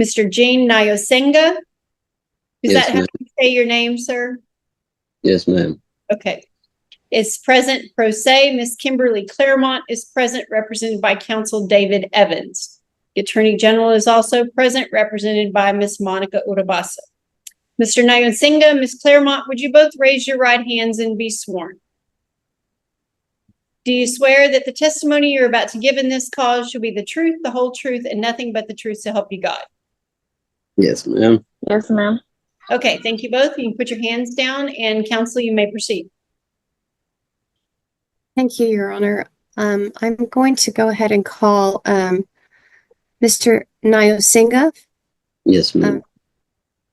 Mr. Gene Nyosenga. Is Yes, that how you say your name, sir? Yes, ma'am. Okay. Is present pro se. Ms. Kimberly Claremont is present, represented by counsel David Evans. The Attorney General is also present, represented by Ms. Monica Urabasa. Mr. Nyosenga, Ms. Claremont, would you both raise your right hands and be sworn? Do you swear that the testimony you're about to give in this cause shall be the truth, the whole truth, and nothing but the truth so help you God? Yes, ma'am. Yes, ma'am. Okay, thank you both. You can put your hands down, and counsel, you may proceed. Thank you, Your Honor. I'm going to go ahead and call Mr. Nyosenga. Yes, ma'am.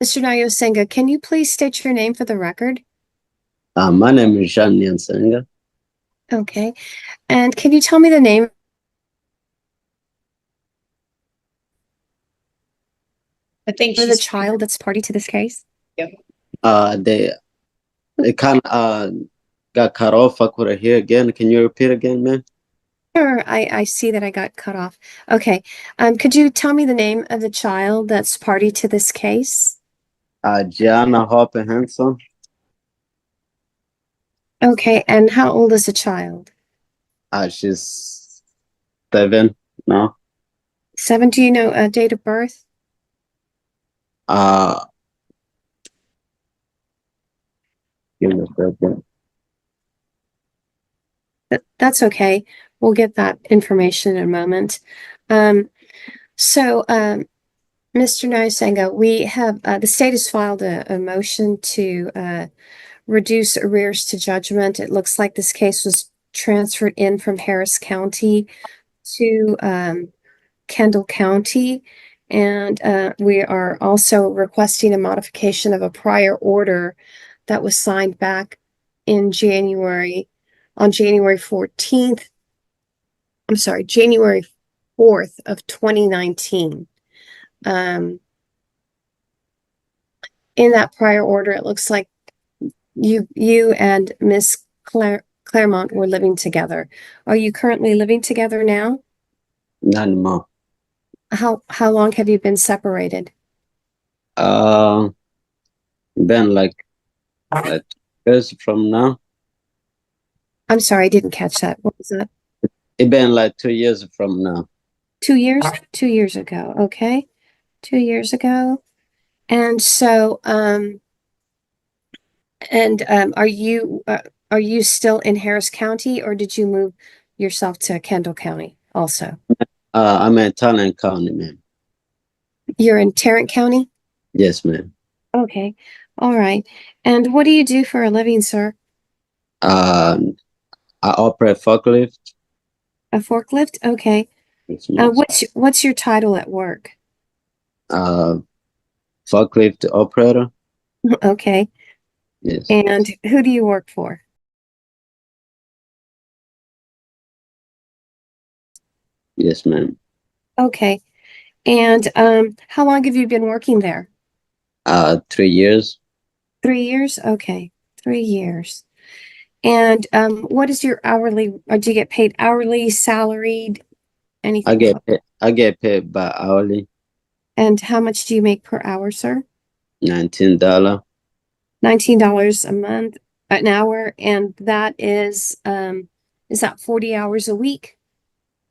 Mr. Nyosenga, can you please state your name for the record? My name is Jean Nyosenga. Okay. And can you tell me the name I think of the she's child that's party to this case? They kind of got cut off. I couldn't hear again. Can you repeat again, ma'am? Sure, I see that I got cut off. Okay. Could you tell me the name of the child that's party to this case? Gianna Harper Hanson. Okay, and how old is the child? She's 7 now. 7, do you know date of birth? Give me a second. That's okay. We'll get that information in a moment. Mr. Nyosenga, we have the state has filed a motion to reduce arrears to judgment. It looks like this case was transferred in from Harris County to Kendall County, and we are also requesting a modification of a prior order that was signed back in January 14th. I'm sorry, January 4th of 2019. In that prior order, it looks like you and Miss Claremont were living together. Are you currently living together now? Not anymore. How long have you been separated? Been like 2 years from now. I'm sorry, I didn't catch that. What was that? It been like 2 years from now. 2 years? 2 years ago. Okay. 2 years ago. And so, are you still in Harris County, or did you move yourself to Kendall County also? I'm in Tarrant County, ma'am. You're in Tarrant County? Yes, ma'am. Okay. All right. And what do you do for a living, sir? I operate forklift. A forklift? Okay. What's your title at work? Forklift operator. Okay. Yes. And who do you work for? Yes, ma'am. Okay. And how long have you been working there? 3 years. 3 years? Okay. 3 years. And what is your hourly, or do you get paid hourly, salaried, anything? I get paid by hourly. And how much do you make per hour, sir? $19. $19 a month, an hour, and that is that 40 hours a week?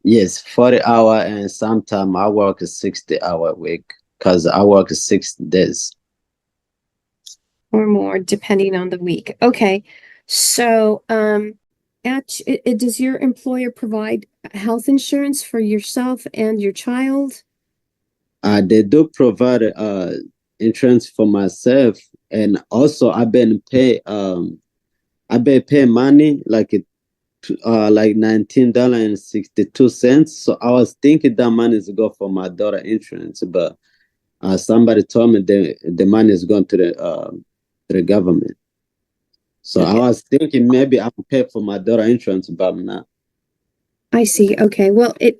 Yes, 40 hour, and sometimes I work a 60-hour week because I work 6 days. Or more, depending on the week. Okay. So, does your employer provide health insurance for yourself and your child? They do provide insurance for myself, and also I've been paying money like $19.62. So I was thinking that money is go for my daughter insurance, but somebody told me the money is going to the government. So okay. I was thinking maybe I would pay for my daughter insurance, but I'm not. I see. Okay. Well, it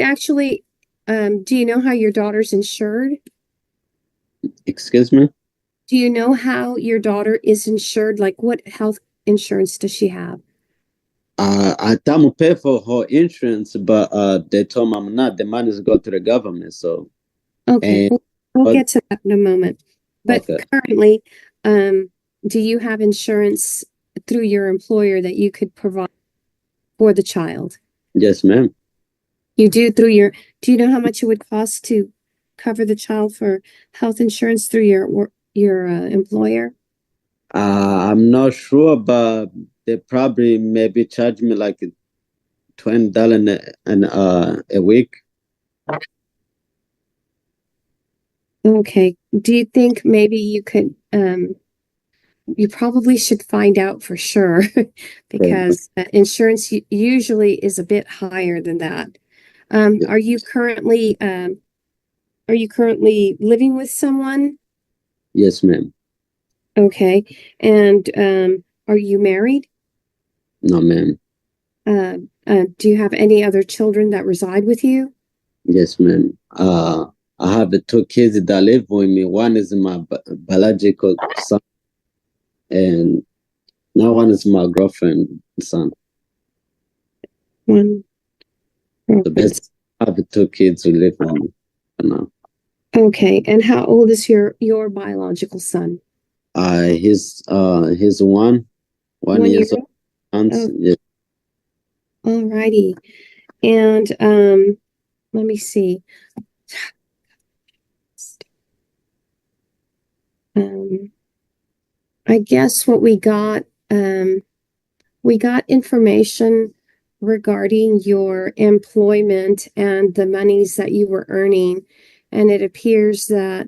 actually, do you know how your daughter's insured? Excuse me? Do you know how your daughter is insured? Like, what health insurance does she have? I thought I pay for her insurance, but they told me I'm not. The money is going to the government. So, okay. We'll Oh, get to that in a moment. But okay. currently, do you have insurance through your employer that you could provide for the child? Yes, ma'am. You do through your, do you know how much it would cost to cover the child for health insurance through your employer? I'm not sure, but they probably maybe charge me like $20 a week. Okay. Do you think maybe you could, you probably should find out for sure because insurance usually is a bit higher than that. Are you currently living with someone? Yes, ma'am. Okay. And are you married? No, ma'am. Do you have any other children that reside with you? Yes, ma'am. I have 2 kids that live with me. One is my biological son, and now one is my girlfriend son. One. So basically, I have 2 kids who live with me now. Okay. And how old is your biological son? He's 1 1 year year old. old? Yes. All righty. And let me see. I guess what we got information regarding your employment and the monies that you were earning. And it appears that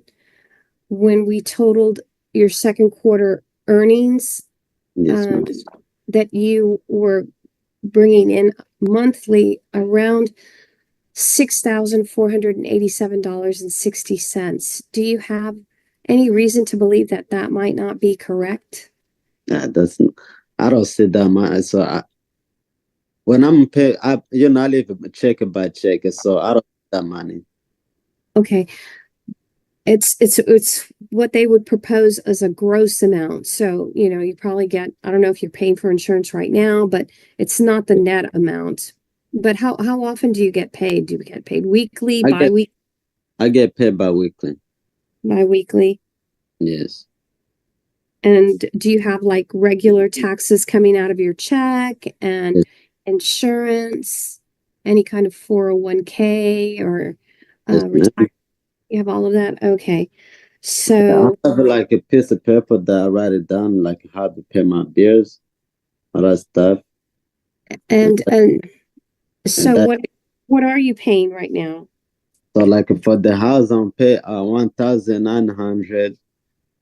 when we totaled your second quarter earnings, Yes, ma'am. that you were bringing in monthly around $6,487.60. Do you have any reason to believe that that might not be correct? That's I don't see that much. So when I'm paid, I live check by check, so I don't see that money. Okay. It's what they would propose as a gross amount. So, you probably get, I don't know if you're paying for insurance right now, but it's not the net amount. But how often do you get paid? Do you get paid weekly, bi-weekly? I get paid bi-weekly. Bi-weekly. Yes. And do you have like regular taxes coming out of your check and Yes. insurance, any kind of 401k or Yes, retirement? You have all of that? Okay. I So, have like a piece of paper that I write it down, like how to pay my bills, all that stuff. and so that, what are you paying right now? so like for the house, I'm pay 1,900,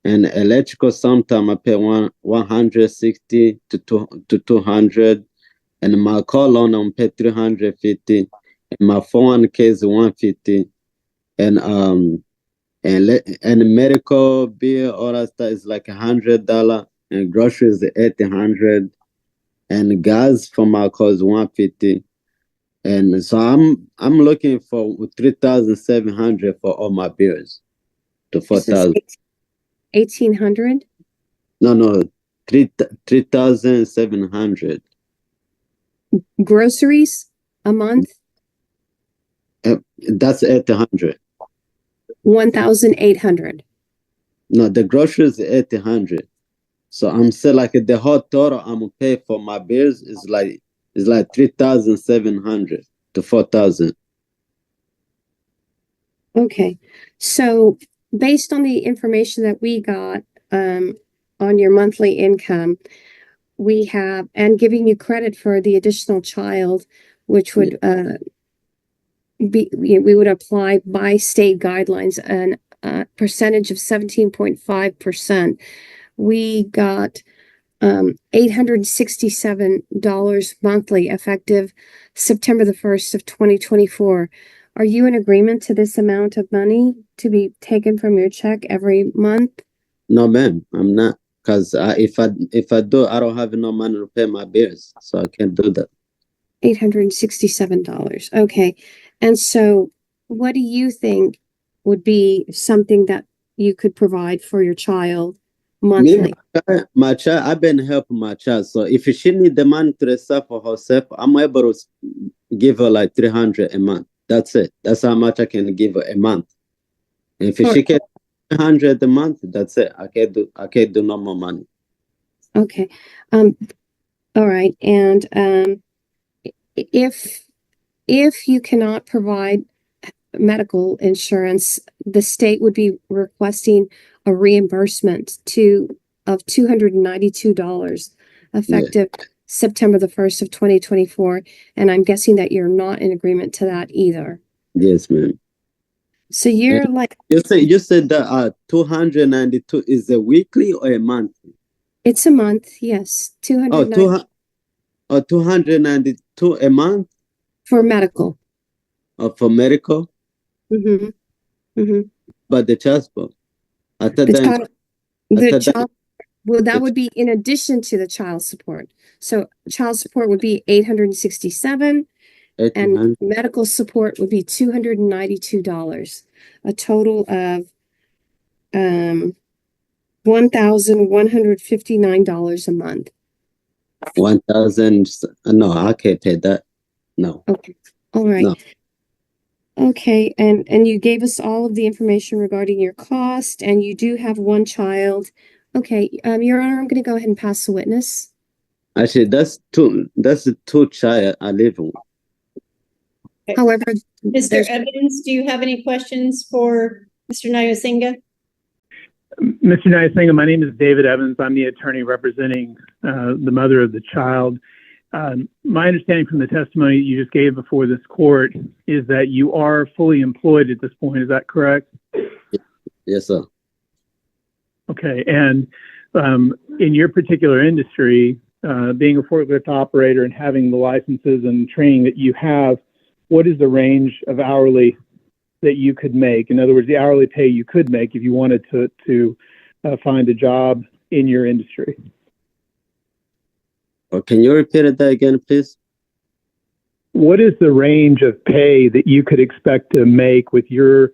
and electrical sometime I pay 160 to 200, and my car loan I'm pay 350, and my phone case 150, and and medical bill, all that stuff is like $100, and groceries 800, and gas for my car is 150, and so I'm looking for 3,700 for all my bills to 4,000. 1,800 No, 3,700. groceries a month? That's 800. 1,800. No, the groceries 800. So I'm saying like the whole total I'm gonna pay for my bills is like 3,700 to 4,000. Okay. So based on the information that we got on your monthly income, we have, and giving you credit for the additional child, which would we would apply by state guidelines and percentage of 17.5%. We got $867 monthly effective September the 1st of 2024. Are you in agreement to this amount of money to be taken from your check every month? No, ma'am, I'm not. Because if I do, I don't have enough money to pay my bills, so I can't do that. $867. Okay. And so what do you think would be something that you could provide for your child monthly? My child, I've been helping my child. So if she need the money to herself for herself, I'm able to give her like 300 a month. That's it. That's how much I can give her a month. If Or- she gets 100 a month, that's it. I can't do no more money. Okay. All right. And if you cannot provide medical insurance, the state would be requesting a reimbursement of $292 effective September the 1st of 2024. And I'm guessing that you're not in agreement to that either. Yes, ma'am. So you're like, You said that 292 is a weekly or a monthly? it's a month, yes. Oh, 292 a month for medical. for medical, Mm-hmm. Mm-hmm. but the child support. I thought The that child, I the thought that- child, well, that the- would be in addition to the child support. So child support would be $867 and 1800. medical support would be $292. A total of $1,159 a month. 1,000. No, I can't pay that. No. Okay. All right. No. Okay, and you gave us all of the information regarding your cost, and you do have one child. Okay, Your Honor, I'm going to go ahead and pass the witness. Actually, that's the two child I live with. However, Mr. there's- Evans, do you have any questions for Mr. Nyasinga? Mr. Nyasinga, my name is David Evans. I'm the attorney representing the mother of the child. My understanding from the testimony you just gave before this court is that you are fully employed at this point. Is that correct? Yes, sir. Okay. And in your particular industry, being a forklift operator and having the licenses and training that you have, what is the range of hourly that you could make? In other words, the hourly pay you could make if you wanted to find a job in your industry. Or can you repeat that again, please? What is the range of pay that you could expect to make with your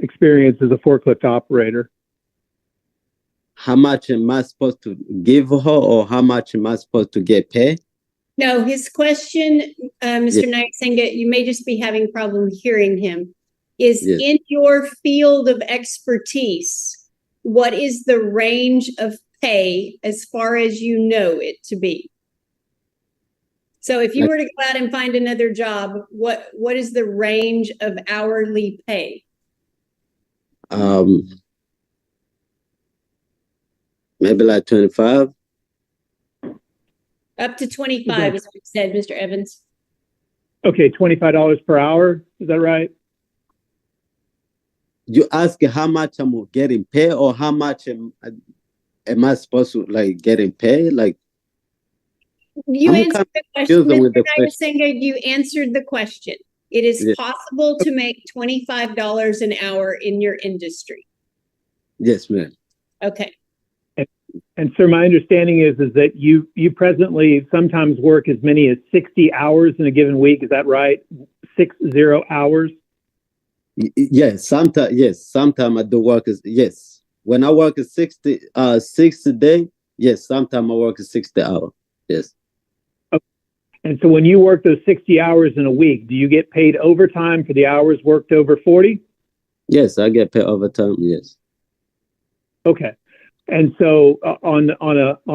experience as a forklift operator? How much am I supposed to give her, or how much am I supposed to get paid? No, his question, Mr. Nyasinga, you may just be having problem hearing him, is Yes. in your field of expertise, what is the range of pay as far as you know it to be? So if you were to go out and find another job, what is the range of hourly pay? Maybe like 25. Up to 25 is what you said, Mr. Evans. Okay, $25 per hour. Is that right? You ask how much I'm getting paid, or how much am I supposed to getting paid? Like, You I'm answered the confused question, with Mr. the question. Nyasinga, you answered the question. It is Yes. possible to make $25 an hour in your industry. Yes, ma'am. Okay. And sir, my understanding is that you presently sometimes work as many as 60 hours in a given week. Is that right? 60 hours? Yes, sometimes. Yes, sometimes I do work yes. When I work 60 days, yes. Sometimes I work 60 hours. Yes. Okay. And so when you work those 60 hours in a week, do you get paid overtime for the hours worked over 40? Yes, I get paid overtime. Yes. Okay. And so on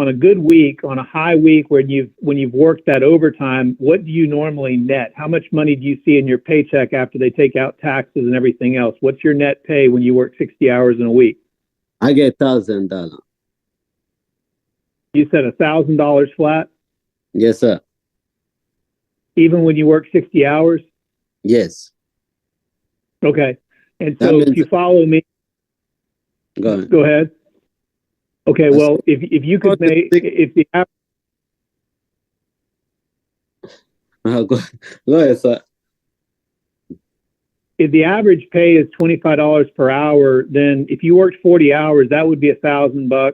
a good week, on a high week when you've worked that overtime, what do you normally net? How much money do you see in your paycheck after they take out taxes and everything else? What's your net pay when you work 60 hours in a week? I get $1,000. You said $1,000 flat, Yes, sir. even when you work 60 hours? Yes. Okay. And That so means- if you follow me, Go ahead. go ahead. Okay, That's- well, if you could make, if the average Go ahead, sir. if the average pay is $25 per hour, then if you worked 40 hours, that would be $1,000.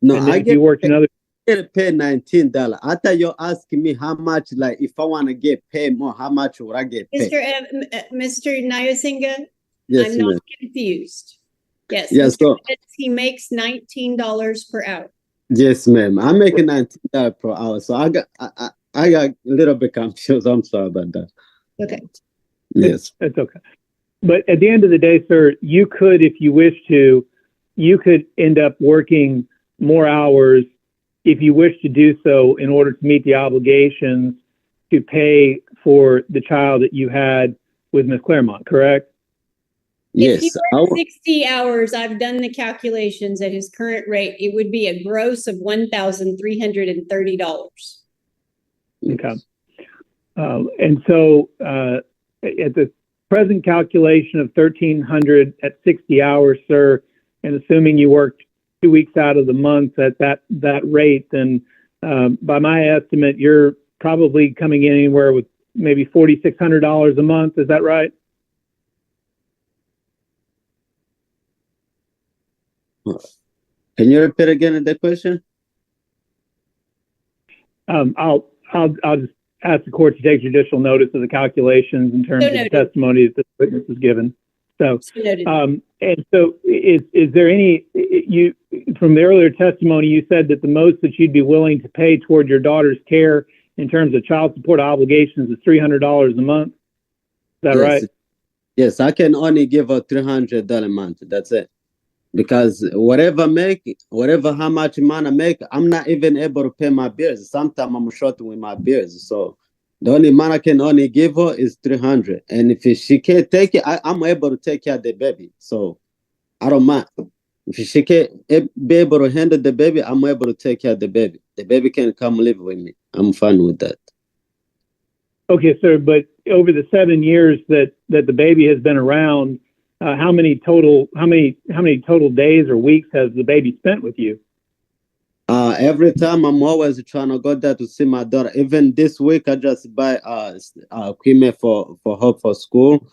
No, And then I if you worked another, get paid $19. I thought you're asking me how much, like, if I want to get paid more, how much would I get paid? Mr. Nyasinga, Yes, I'm not ma'am. confused. Yes. Yes, Mr. so Evans, he makes $19 per hour. yes, ma'am. I'm making $19 per hour, so I got a little bit confused. I'm sorry about that. Okay. Yes. it's okay. But at the end of the day, sir, you could, if you wish to, you could end up working more hours if you wish to do so in order to meet the obligations to pay for the child that you had with Ms. Claremont, correct? If he Yes, worked 60 hours, I've done the calculations at his current rate, it would be a gross of $1,330. Okay. And so at the present calculation of $1,300 at 60 hours, sir, and assuming you worked 2 weeks out of the month at that rate, then by my estimate, you're probably coming in anywhere with maybe $4,600 a month. Is that right? can you repeat again the question? I'll just ask the court to take judicial notice of the calculations in terms of the testimony that the witness has given. So, and so is there any, from the earlier testimony, you said that the most that you'd be willing to pay toward your daughter's care in terms of child support obligations is $300 a month. Is that right? Yes, I can only give her $300 a month. That's it. Because whatever how much money I make, I'm not even able to pay my bills. Sometimes I'm short with my bills. So the only money I can only give her is $300. And if she can't take it, I'm able to take care of the baby. So I don't mind. If she can't be able to handle the baby, I'm able to take care of the baby. The baby can come live with me. I'm fine with that. Okay, sir. But over the 7 years that the baby has been around, how many total days or weeks has the baby spent with you? Every time I'm always trying to go there to see my daughter. Even this week, I just buy equipment for her for school.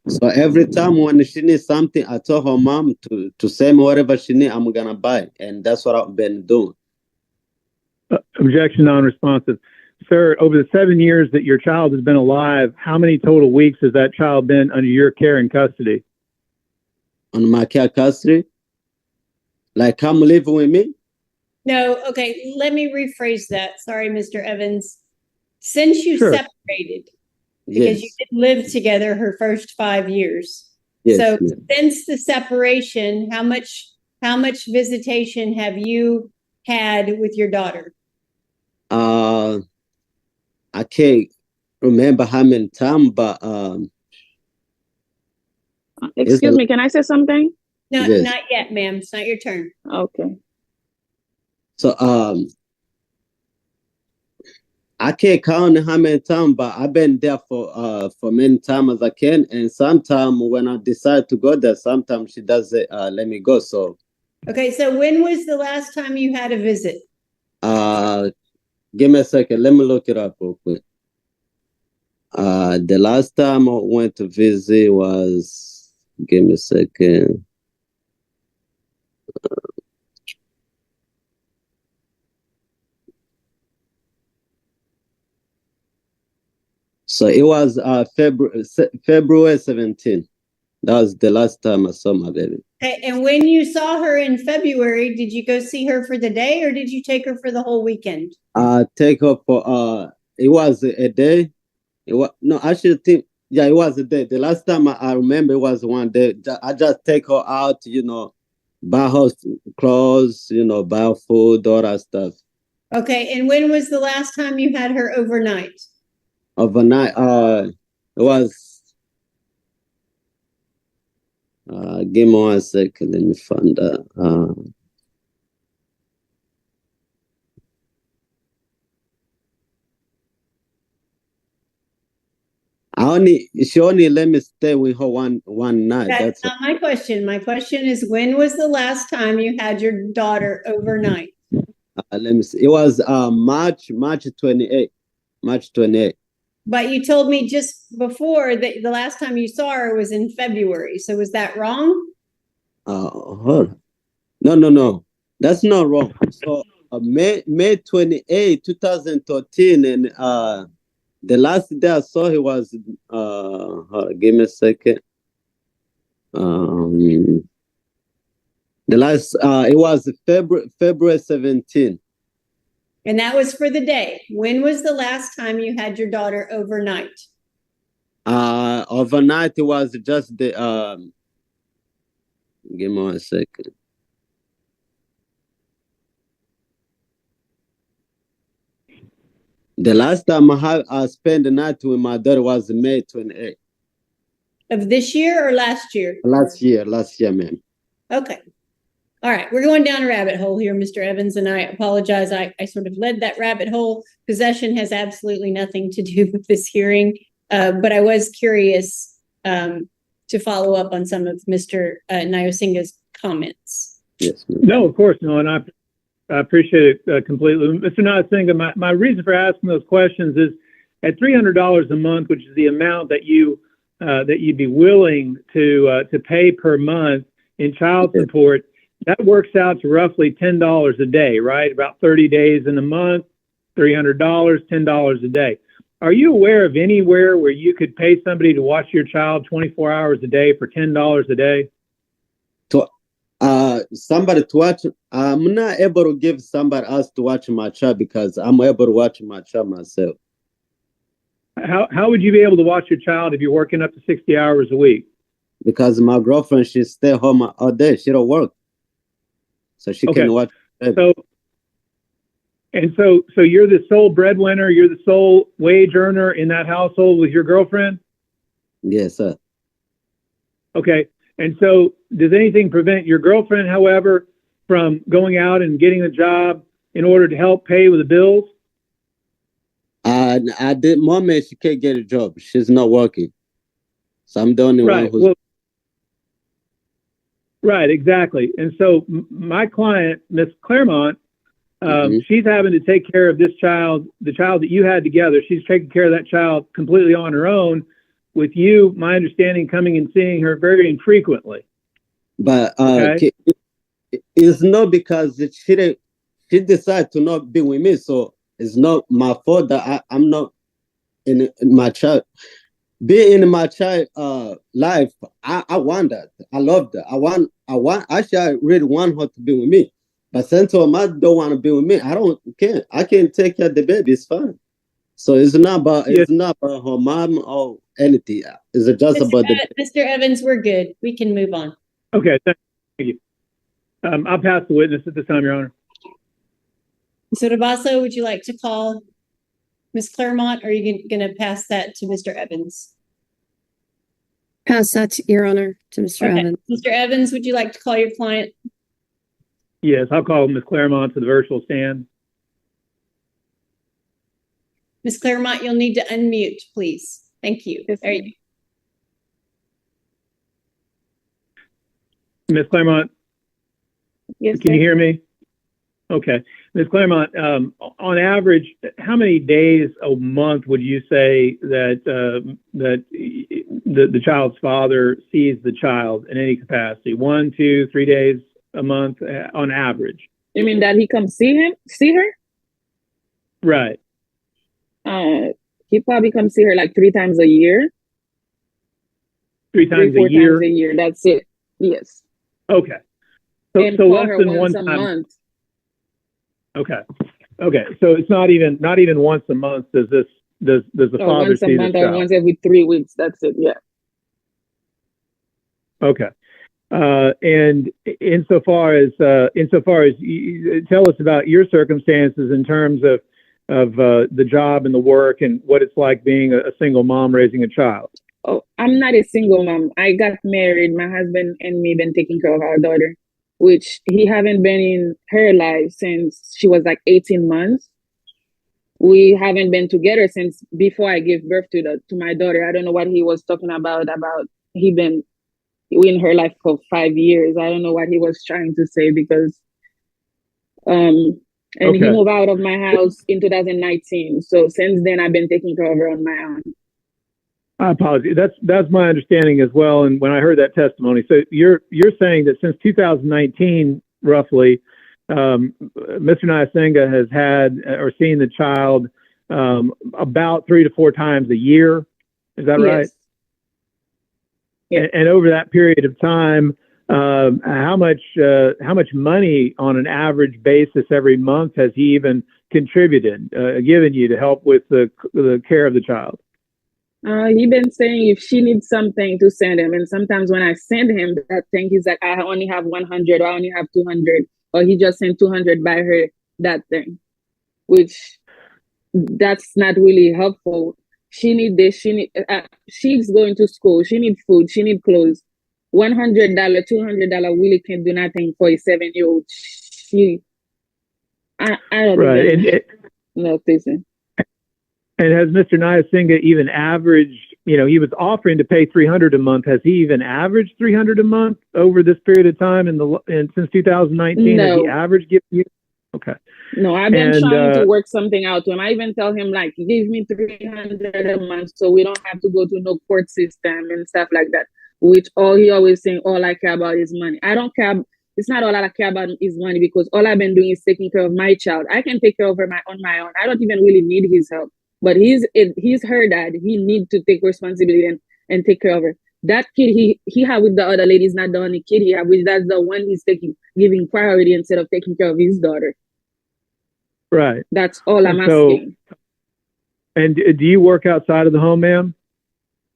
So every time when she needs something, I tell her mom to send me whatever she needs, I'm gonna buy, and that's what I've been doing. Objection non-responsive. Sir, over the 7 years that your child has been alive, how many total weeks has that child been under your care and custody? On my care custody? Like come live with me? No, okay, let me rephrase that. Sorry, Mr. Evans. Since you separated, because you didn't live together her first 5 years. Yes, so since the separation, how much visitation have you had with your daughter? I can't remember how many times, but excuse me, can I say something? No, not yet, ma'am. It's not your turn. Okay. So I can't count how many times, but I've been there for many times as I can. And sometimes when I decide to go there, sometimes she doesn't let me go. So okay, so when was the last time you had a visit? Give me a second. Let me look it up real quick. The last time I went to visit was, give me a second. So it was February 17th. That was the last time I saw my baby. Okay, and when you saw her in February, did you go see her for the day or did you take her for the whole weekend? Take her for it was a day. It was no, I should think it was a day. The last time I remember it was one day. I just take her out, buy her clothes, buy her food, all that stuff. Okay, and when was the last time you had her overnight? Overnight, it was give me 1 second, let me find that. She only let me stay with her one night. That's not my question. My question is, when was the last time you had your daughter overnight? Let me see. It was March 28th. March 28th. But you told me just before that the last time you saw her was in February. So was that wrong? Hold on. No. That's not wrong. So May 28, 2013, and the last day I saw her was give me a second. The last it was February 17. And that was for the day. When was the last time you had your daughter overnight? Overnight it was just the give me 1 second. The last time I spent the night with my daughter was May 28th. Of this year or last year? Last year, ma'am. Okay. All right, we're going down a rabbit hole here, Mr. Evans, and I apologize. I sort of led that rabbit hole. Possession has absolutely nothing to do with this hearing, but I was curious to follow up on some of Mr. Nyosinga's comments. Yes, ma'am. No, of course, no, and I appreciate it completely. Mr. Nyosinga, my reason for asking those questions is at $300 a month, which is the amount that you'd be willing to pay per month in child support, that works out to roughly $10 a day, right? About 30 days in a month, $300, $10 a day. Are you aware of anywhere where you could pay somebody to watch your child 24 hours a day for $10 a day? Somebody to watch. I'm not able to give somebody else to watch my child because I'm able to watch my child myself. How would you be able to watch your child if you're working up to 60 hours a week? Because my girlfriend, she stay home all day. She don't work. So she can watch. So you're the sole breadwinner, you're the sole wage earner in that household with your girlfriend? Yes, sir. Okay. And so does anything prevent your girlfriend, however, from going out and getting a job in order to help pay with the bills? At the moment, she can't get a job. She's not working. So I'm the only one who's... Right, exactly. And so my client, Miss Claremont, she's having to take care of this child, the child that you had together. She's taking care of that child completely on her own, with you, my understanding, coming and seeing her very infrequently. But it's not because she decided to not be with me. So it's not my fault that I'm not in my child. Being in my child life, I want that. I love that. Actually, I really want her to be with me. But since her mom don't want to be with me, I can't take care of the baby. It's fine. So it's not about her mom or anything. It's just about Mr. Evans, we're good. We can move on. Okay, thank you. I'll pass the witness at this time, Your Honor. So, Dabaso, would you like to call Ms. Claremont, or are you going to pass that to Mr. Evans? Pass that, Your Honor, to Mr. Evans. Mr. Evans, would you like to call your client? Yes, I'll call Ms. Claremont to the virtual stand. Ms. Claremont, you'll need to unmute, please. Thank you. Yes, There you Ms. Claremont, Yes, can you hear me? Okay. Ms. Claremont, on average, how many days a month would you say that the child's father sees the child in any capacity? 1, 2, 3 days a month on average? You mean that he comes see her? Right. He probably comes see her like 3 times a year. 3 times 4 a year? times a year. That's it. Yes. Okay. And So call less her than once one a time. month. Okay. Okay. So it's not even once a month does the father Once a see month the or child. once every 3 weeks. That's it. Yeah. Okay. And insofar as you, tell us about your circumstances in terms of the job and the work and what it's like being a single mom raising a child. Oh, I'm not a single mom. I got married. My husband and me been taking care of our daughter, which he haven't been in her life since she was like 18 months. We haven't been together since before I gave birth to my daughter. I don't know what he was talking about he been in her life for 5 years. I don't know what he was trying to say because he moved out of my house in 2019. So since then I've been taking care of her on my own. I apologize. That's my understanding as well. And when I heard that testimony, so you're saying that since 2019, roughly, Mr. Nyosinga has had or seen the child about 3 to 4 times a year. Is that right? Yes. And over that period of time, how much money on an average basis every month has he even contributed, given you to help with the care of the child? He been saying if she needs something to send him, and sometimes when I send him that thing, he's like, I only have 100 or I only have 200, or he just sent 200 by her that thing, which that's not really helpful. She need this. She's going to school. She need food. She need clothes. $100, $200 really can't do nothing for a 7-year-old. I don't Right. even know if this is. And has Mr. Nyasinga even averaged, he was offering to pay $300 a month. Has he even averaged $300 a month over this period of time and since 2019? No. Has he averaged giving you? Okay. No, I've been trying to work something out to him. I even tell him, like, give me $300 a month so we don't have to go to no court system and stuff like that. Which he always saying, all I care about is money. I don't care. It's not all I care about is money, because all I've been doing is taking care of my child. I can take care of her on my own. I don't even really need his help. But he's her dad. He needs to take responsibility and take care of her. That kid he had with the other lady is not the only kid he had, which that's the one he's giving priority instead of taking care of his daughter. Right. That's all I'm asking. And do you work outside of the home, ma'am?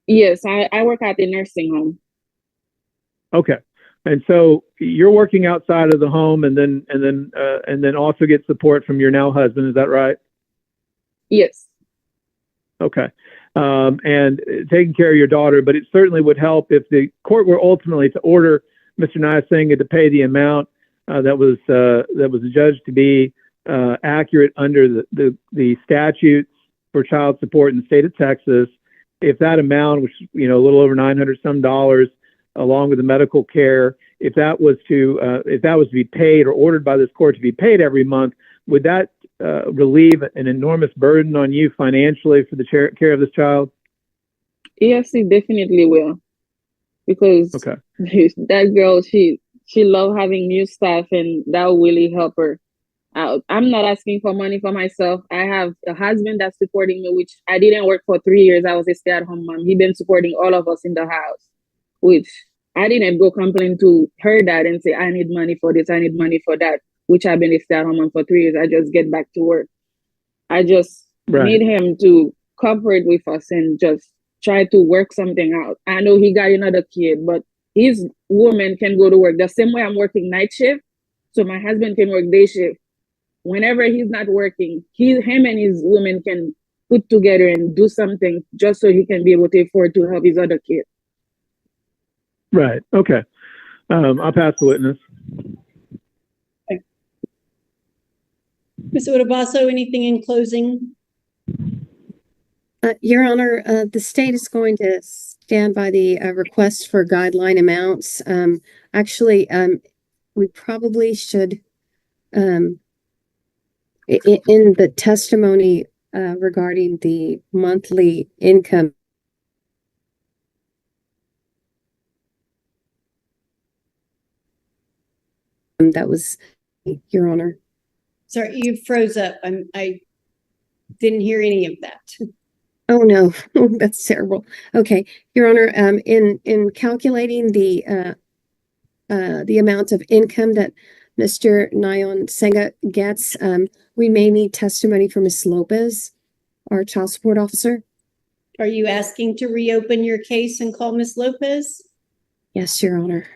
Yes, I work at the nursing home. Okay. And so you're working outside of the home and then also get support from your now husband, is that right? Yes. Okay. And taking care of your daughter, but it certainly would help if the court were ultimately to order Mr. Nyasinga to pay the amount that was judged to be accurate under the statutes for child support in the state of Texas. If that amount, which a little over $900 some, along with the medical care, if that was to be paid or ordered by this court to be paid every month, would that relieve an enormous burden on you financially for the care of this child? Yes, it definitely will, because that girl, she loves having new stuff, and that will really help her out. I'm not asking for money for myself. I have a husband that's supporting me, which I didn't work for 3 years. I was a stay-at-home mom. He's been supporting all of us in the house, which I didn't go complain to her dad and say, I need money for this, I need money for that, which I've been a stay-at-home mom for 3 years. I just get back to work. I just need him to cooperate with us and just try to work something out. I know he got another kid, but his woman can go to work the same way I'm working night shift, so my husband can work day shift. Whenever he's not working, him and his woman can put together and do something just so he can be able to afford to help his other kid. Right. Okay. I'll pass the witness. Okay. Ms. Odabaso, anything in closing? Your Honor, the state is going to stand by the request for guideline amounts. Actually, we probably should, in the testimony regarding the monthly income, that was, Your Honor. Sorry, you froze up. I didn't hear any of that. Oh no, that's terrible. Okay, Your Honor, in calculating the amount of income that Mr. Nyasinga gets, we may need testimony from Ms. Lopez, our child support officer. Are you asking to reopen your case and call Ms. Lopez? Yes, Your Honor.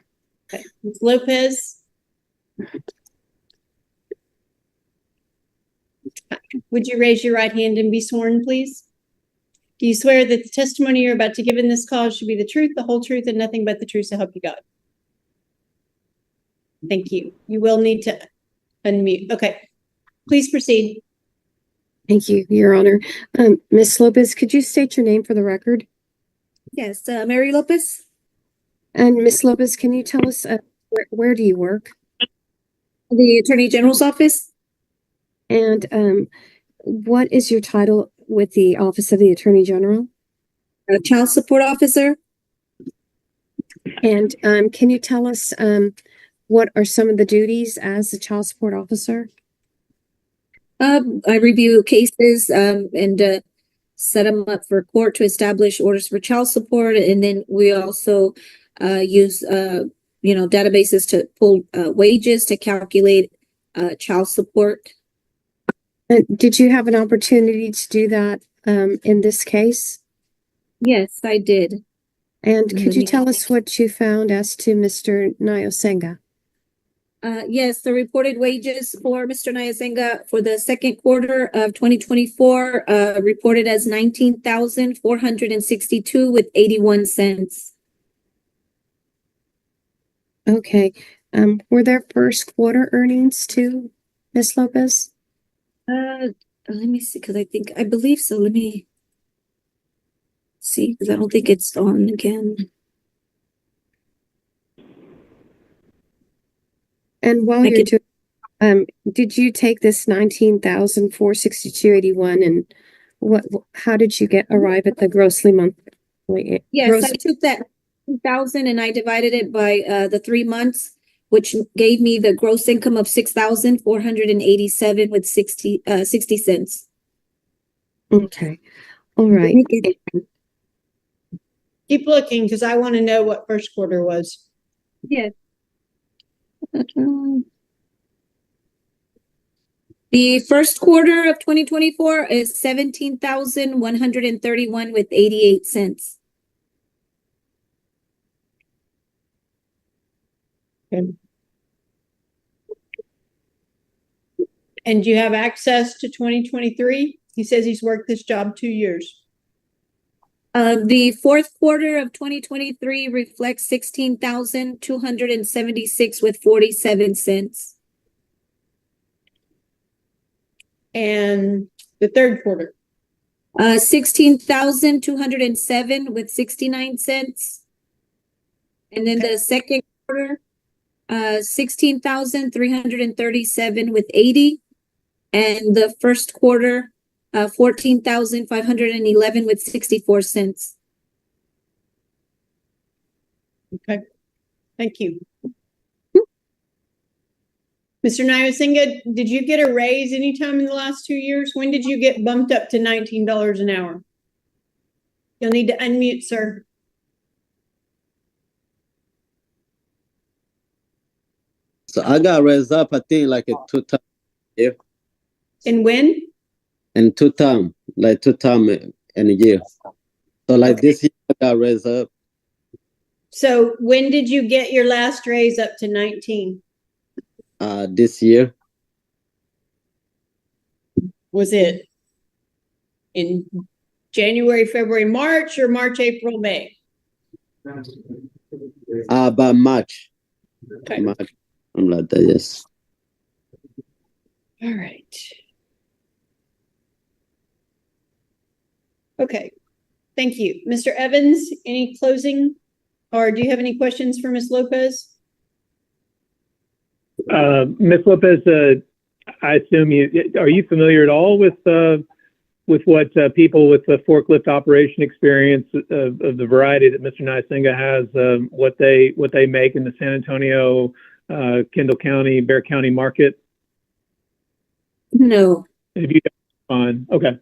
Okay. Ms. Lopez? Would you raise your right hand and be sworn, please? Do you swear that the testimony you're about to give in this cause should be the truth, the whole truth, and nothing but the truth, so help you God? Thank you. You will need to unmute. Okay. Please proceed. Thank you, Your Honor. Ms. Lopez, could you state your name for the record? Yes, Mary Lopez. And Ms. Lopez, can you tell us where do you work? The Attorney General's office. And what is your title with the Office of the Attorney General? Child support officer. And can you tell us what are some of the duties as the child support officer? I review cases and set them up for court to establish orders for child support, and then we also use databases to pull wages to calculate child support. Did you have an opportunity to do that in this case? Yes, I did. And could you me- tell us what you found as to Mr. Nyosenga? Yes, the reported wages for Mr. Nyasenga for the second quarter of 2024 reported as 19,462 with 81 cents. Okay. Were there first quarter earnings too, Ms. Lopez? Let me see, because I believe so. Let me see, because I don't think it's on again. And while I you're could- doing, did you take this 19,462.81 and how did you arrive at the grossly monthly? Yes, I took that 2,000 and I divided it by the 3 months, which gave me the gross income of 6,487 with 60 cents. Okay. All right. Keep looking, because I want to know what first quarter was. Yes. The first quarter of 2024 is 17,131 with 88 cents. And do you have access to 2023? He says he's worked this job 2 years. The fourth quarter of 2023 reflects 16,276 with 47 cents. And the third quarter? 16,207 with 69 cents. And then the second quarter, 16,337 with 80. And the first quarter, 14,511 with 64 cents. Okay, thank you. Mr. Nyosenga, did you get a raise anytime in the last 2 years? When did you get bumped up to $19 an hour? You'll need to unmute, sir. So I got raised up, I think, like a 2 times. Yeah. And when? And 2 times, like 2 times in a year. So like this year I got raised up. So when did you get your last raise up to 19? This year. Was it in January, February, March, or March, April, May? By March. Okay. March. I'm like that, yes. All right. Okay, thank you. Mr. Evans, any closing, or do you have any questions for Ms. Lopez? Ms. Lopez, I assume are you familiar at all with what people with the forklift operation experience of the variety that Mr. Nyosenga has, what they make in the San Antonio, Kendall County, Bexar County market? No. If you fine, okay.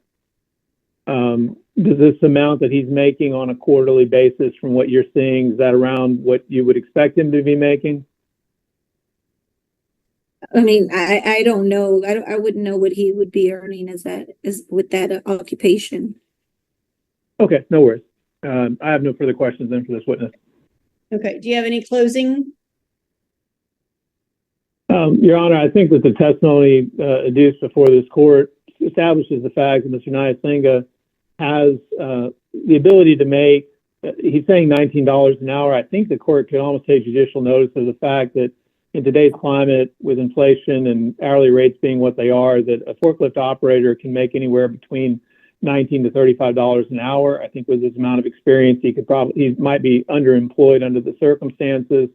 Does this amount that he's making on a quarterly basis, from what you're seeing, is that around what you would expect him to be making? I mean, I don't know. I wouldn't know what he would be earning as with that occupation. Okay, no worries. I have no further questions then for this witness. Okay, do you have any closing? Your Honor, I think that the testimony adduced before this court establishes the fact that Mr. Nyosenga has the ability to make, he's saying $19 an hour. I think the court could almost take judicial notice of the fact that in today's climate, with inflation and hourly rates being what they are, that a forklift operator can make anywhere between $19 to $35 an hour. I think with his amount of experience, he might be underemployed under the circumstances.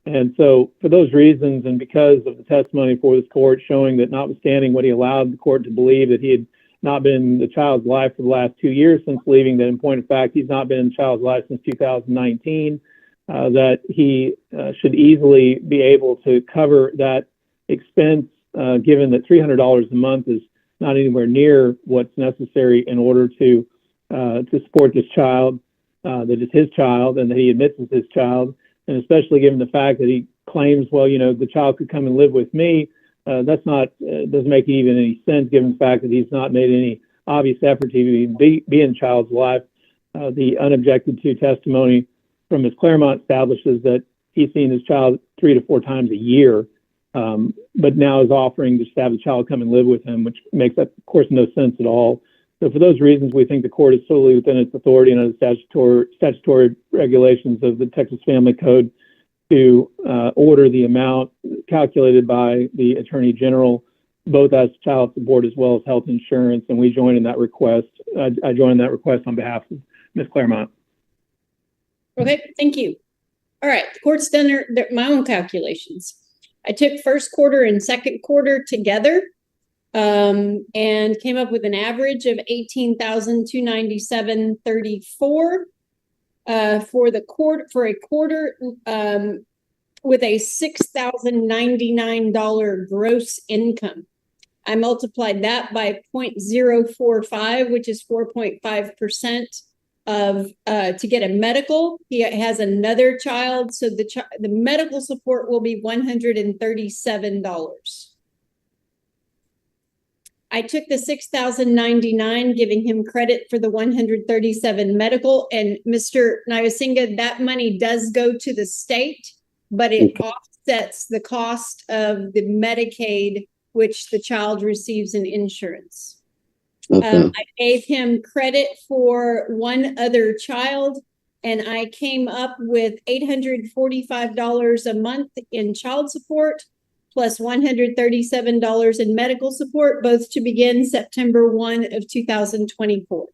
And so for those reasons, and because of the testimony before this court showing that notwithstanding what he allowed the court to believe, that he had not been in the child's life for the last 2 years since leaving, that in point of fact, he's not been in the child's life since 2019, that he should easily be able to cover that expense, given that $300 a month is not anywhere near what's necessary in order to support this child, that is his child, and that he admits is his child. And especially given the fact that he claims, well, you know, the child could come and live with me. That's not, doesn't make even any sense given the fact that he's not made any obvious effort to even be in the child's life. the unobjected to testimony from Ms. Claremont establishes that he's seen his child 3 to 4 times a year, but now is offering to just have the child come and live with him, which makes, of course, no sense at all. So for those reasons, we think the court is solely within its authority and under the statutory regulations of the Texas Family Code to order the amount calculated by the Attorney General, both as child support as well as health insurance, and we join in that request. I join in that request on behalf of Ms. Claremont. Okay, thank you. All right, the court's done my own calculations. I took first quarter and second quarter together and came up with an average of $18,297.34 for a quarter with a $6,099 gross income. I multiplied that by 0.045, which is 4.5% of to get a medical. He has another child, so the medical support will be $137. I took the $6,099, giving him credit for the $137 medical, and Mr. Nyasinga, that money does go to the state, but it offsets the cost of the Medicaid, which the child receives in insurance. I gave him credit for one other child, and I came up with $845 a month in child support, plus $137 in medical support, both to begin September 1 of 2024.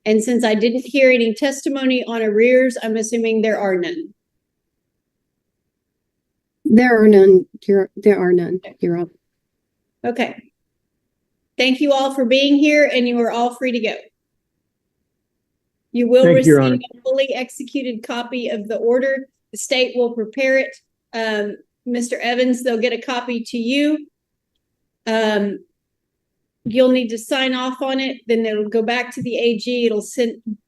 And since I didn't hear any testimony on arrears, I'm assuming there are none. There are none. There are none. You're up. Okay. Thank you all for being here, and you are all free to go. You will receive a fully executed copy of the order. The state will prepare it. Mr. Evans, they'll get a copy to you. You'll need to sign off on it. Then it'll go back to the AG. It'll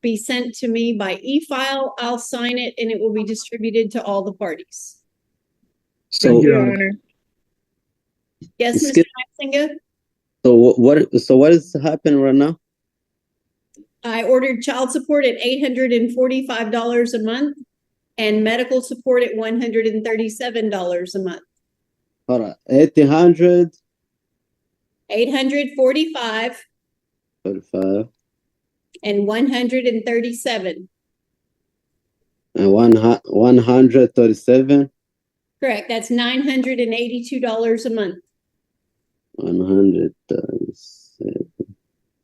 be sent to me by e-file. I'll sign it, and it will be distributed to all the parties. Thank you, Your Honor. Yes, Mr. Nyasinga? So what is happening right now? I ordered child support at $845 a month and medical support at $137 a month. Hold on, 1,800. 845 45 and 137. And 137. Correct. That's $982 a month. 137.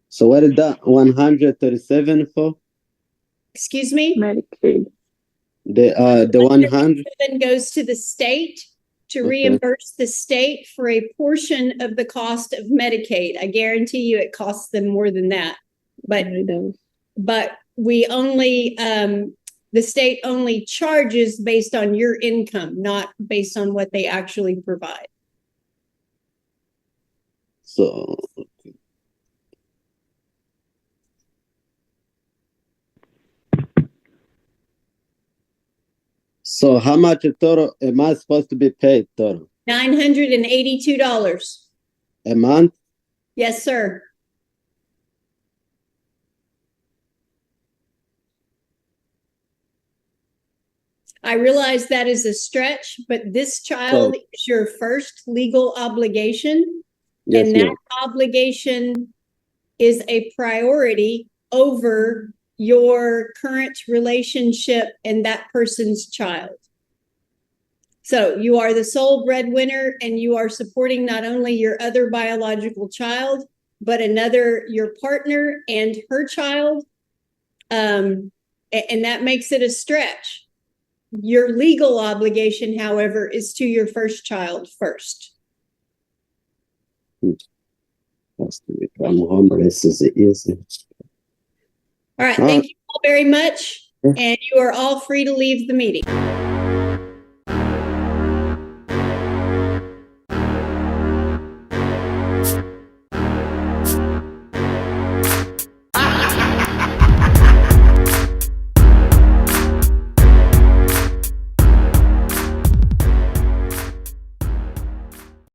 So what is that 137 for? Excuse me? Medicaid. The 100 goes to the state to reimburse the state for a portion of the cost of Medicaid. I guarantee you it costs them more than that. But we only the state only charges based on your income, not based on what they actually provide. So how much total am I supposed to be paid total? $982. A month? Yes, sir. I realize that is a stretch, but this child is your first legal obligation. Yes, and that obligation is a priority over your current relationship and that person's child. So you are the sole breadwinner, and you are supporting not only your other biological child, but your partner and her child. And that makes it a stretch. Your legal obligation, however, is to your first child first. I'm homeless as it is. All right. Thank you all very much. And you are all free to leave the meeting.